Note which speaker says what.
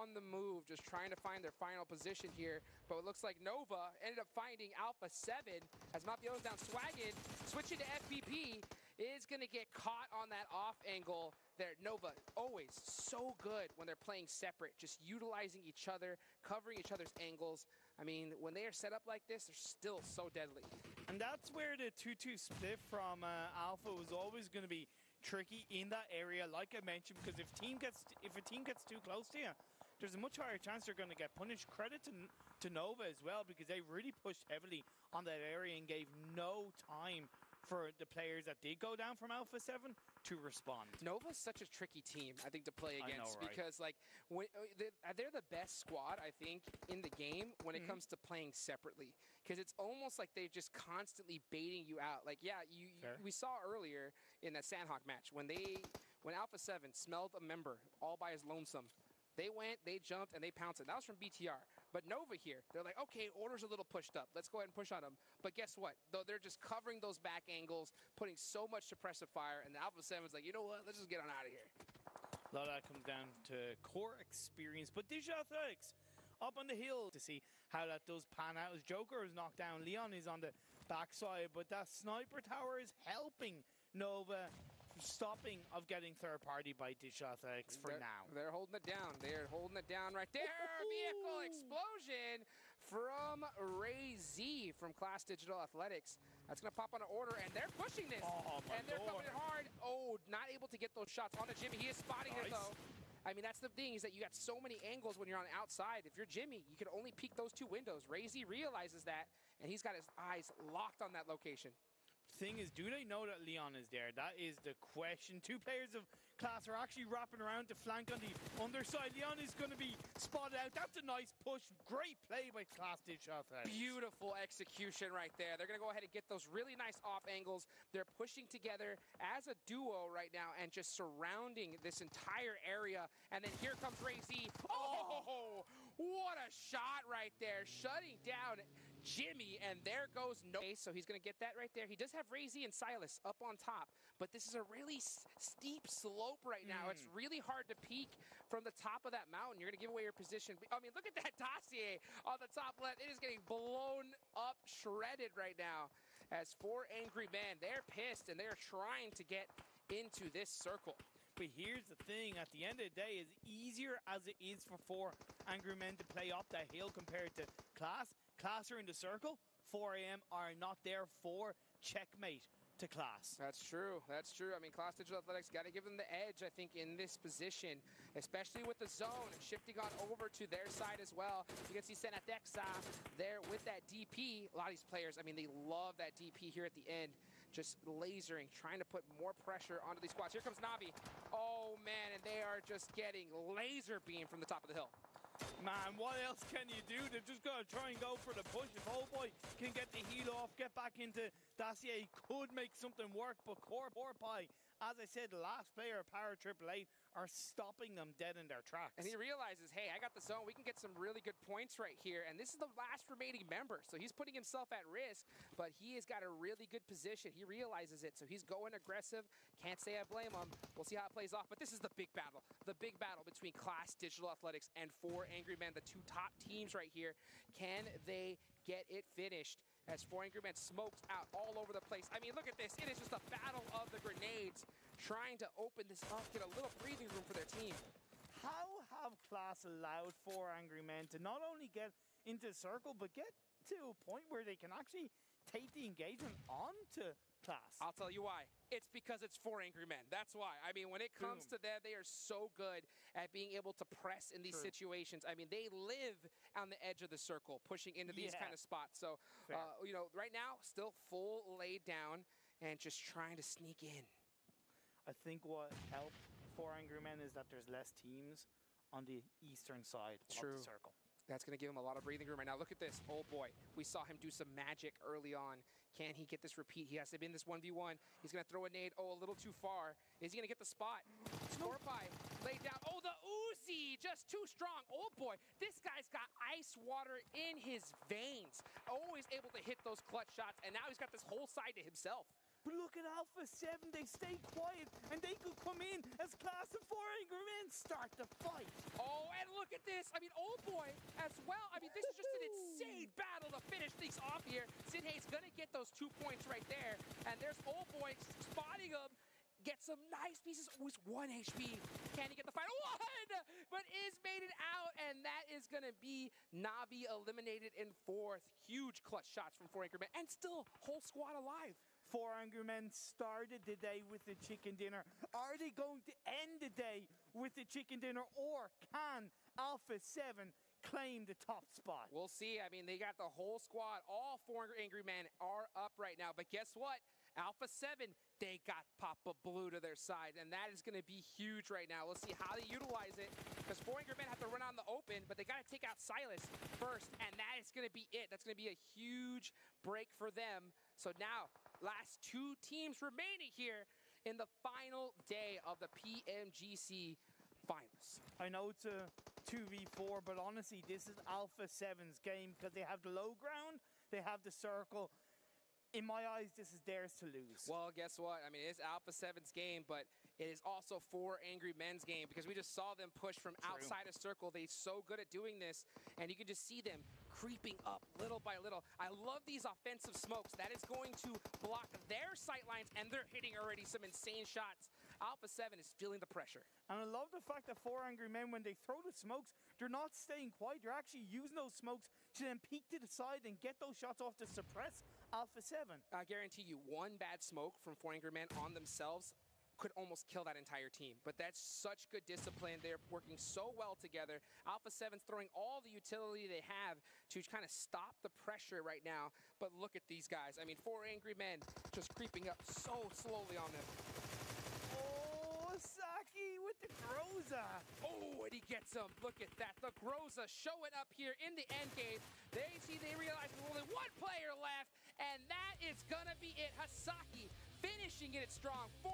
Speaker 1: on the move, just trying to find their final position here. But it looks like Nova ended up finding Alpha 7 as Mafio's down Swaggin, switching to FPP, is going to get caught on that off angle there. Nova, always so good when they're playing separate, just utilizing each other, covering each other's angles. I mean, when they are set up like this, they're still so deadly.
Speaker 2: And that's where the 2-2 split from Alpha was always going to be tricky in that area, like I mentioned, because if a team gets too close to you, there's a much higher chance they're going to get punished. Credit to Nova as well, because they really pushed heavily on that area and gave no time for the players that did go down from Alpha 7 to respond.
Speaker 1: Nova's such a tricky team, I think, to play against,
Speaker 2: right?
Speaker 1: Because like they're the best squad, I think, in the game when it comes to playing separately, because it's almost like they're just constantly baiting you out. Like, yeah, we saw earlier in that Sandhawk match when Alpha 7 smelled a member all by his lonesome. They went, they jumped, and they pounced it. That was from BTR. But Nova here, they're like, okay, order's a little pushed up. Let's go ahead and push on them. But guess what? Though they're just covering those back angles, putting so much suppressive fire, and the Alpha 7's like, you know what? Let's just get on out of here.
Speaker 2: A lot of that comes down to core experience. But Digital Athletics up on the hill to see how that does pan out. As Joker is knocked down, Leon is on the backside, but that sniper tower is helping Nova stopping of getting third party by Digital Athletics for now.
Speaker 1: They're holding it down. They're holding it down right there. Vehicle explosion from Ray Z from Class Digital Athletics. That's going to pop on an order, and they're pushing this. And they're coming in hard. Oh, not able to get those shots onto Jimmy. He is spotting it, though. I mean, that's the thing, is that you got so many angles when you're on the outside. If you're Jimmy, you can only peek those two windows. Ray Z realizes that, and he's got his eyes locked on that location.
Speaker 2: Thing is, do they know that Leon is there? That is the question. Two players of Class are actually wrapping around to flank on the underside. Leon is going to be spotted out. That's a nice push. Great play by Class Digital Athletics.
Speaker 1: Beautiful execution right there. They're going to go ahead and get those really nice off angles. They're pushing together as a duo right now and just surrounding this entire area. And then here comes Ray Z. Oh, what a shot right there. Shutting down Jimmy, and there goes No. So he's going to get that right there. He does have Ray Z and Silas up on top, but this is a really steep slope right now. It's really hard to peek from the top of that mountain. You're going to give away your position. I mean, look at that dossier on the top left. It is getting blown up, shredded right now as 4 Angry Men. They're pissed, and they're trying to get into this circle.
Speaker 2: But here's the thing, at the end of the day, as easier as it is for 4 Angry Men to play up that hill compared to Class are in the circle, 4AM are not there for checkmate to Class.
Speaker 1: That's true. That's true. I mean, Class Digital Athletics got to give them the edge, I think, in this position, especially with the zone shifting on over to their side as well. You can see Senatexa there with that DP. A lot of these players, I mean, they love that DP here at the end, just lasering, trying to put more pressure onto these squads. Here comes Navi. Oh, man, and they are just getting laser beam from the top of the hill.
Speaker 2: Man, what else can you do? They're just going to try and go for the push. If Old Boy can get the heal off, get back into Dacier, he could make something work. But Core Pie, as I said, the last player of Power Triple 8 are stopping them dead in their tracks.
Speaker 1: And he realizes, hey, I got the zone. We can get some really good points right here. And this is the last remaining member. So he's putting himself at risk, but he has got a really good position. He realizes it. So he's going aggressive. Can't say I blame him. We'll see how it plays off. But this is the big battle. The big battle between Class Digital Athletics and 4 Angry Men, the two top teams right here. Can they get it finished as 4 Angry Men smokes out all over the place? I mean, look at this. It is just a battle of the grenades, trying to open this up, get a little breathing room for their team.
Speaker 2: How have Class allowed 4 Angry Men to not only get into the circle, but get to a point where they can actually take the engagement onto Class?
Speaker 1: I'll tell you why. It's because it's 4 Angry Men. That's why. I mean, when it comes to them, they are so good at being able to press in these situations. I mean, they live on the edge of the circle, pushing into these kind of spots. So, you know, right now, still full laid down and just trying to sneak in.
Speaker 2: I think what helped 4 Angry Men is that there's less teams on the eastern side of the circle.
Speaker 1: That's going to give him a lot of breathing room right now. Look at this. Oh, boy. We saw him do some magic early on. Can he get this repeat? He has to be in this 1v1. He's going to throw a nade. Oh, a little too far. Is he going to get the spot? Scorpie laid down. Oh, the Uzi. Just too strong. Oh, boy. This guy's got ice water in his veins. Always able to hit those clutch shots. And now he's got this whole side to himself.
Speaker 2: But look at Alpha 7, they stay quiet, and they could come in as class of 4 angry men start the fight.
Speaker 1: Oh, and look at this. I mean, Old Boy as well. I mean, this is just an insane battle to finish things off here. Sinhei's going to get those 2 points right there. And there's Old Boy spotting him. Get some nice pieces. Oh, he's 1 HP. Can he get the fight? 1! But is made it out, and that is going to be Navi eliminated in 4th. Huge clutch shots from 4 Angry Men, and still whole squad alive.
Speaker 2: 4 angry men started the day with the chicken dinner. Are they going to end the day with the chicken dinner, or can Alpha 7 claim the top spot?
Speaker 1: We'll see. I mean, they got the whole squad. All 4 Angry Men are up right now. But guess what? Alpha 7, they got Papa Blue to their side, and that is going to be huge right now. Let's see how they utilize it, because 4 Angry Men have to run on the open, but they got to take out Silas first, and that is going to be it. That's going to be a huge break for them. So now, last 2 teams remaining here in the final day of the PMGC finals.
Speaker 2: I know it's a 2v4, but honestly, this is Alpha 7's game, because they have the low ground, they have the circle. In my eyes, this is theirs to lose.
Speaker 1: Well, guess what? I mean, it's Alpha 7's game, but it is also 4 Angry Men's game, because we just saw them push from outside a circle. They're so good at doing this, and you can just see them creeping up little by little. I love these offensive smokes. That is going to block their sight lines, and they're hitting already some insane shots. Alpha 7 is feeling the pressure.
Speaker 2: And I love the fact that 4 angry men, when they throw the smokes, they're not staying quiet. They're actually using those smokes to then peek to the side and get those shots off to suppress Alpha 7.
Speaker 1: I guarantee you, one bad smoke from 4 Angry Men on themselves could almost kill that entire team. But that's such good discipline. They're working so well together. Alpha 7's throwing all the utility they have to kind of stop the pressure right now. But look at these guys. I mean, 4 Angry Men just creeping up so slowly on them.
Speaker 2: Oh, Hasaki with the Groza.
Speaker 1: Oh, and he gets him. Look at that. The Groza showing up here in the end game. They realize there's only 1 player left, and that is going to be it. Hasaki finishing it strong. 4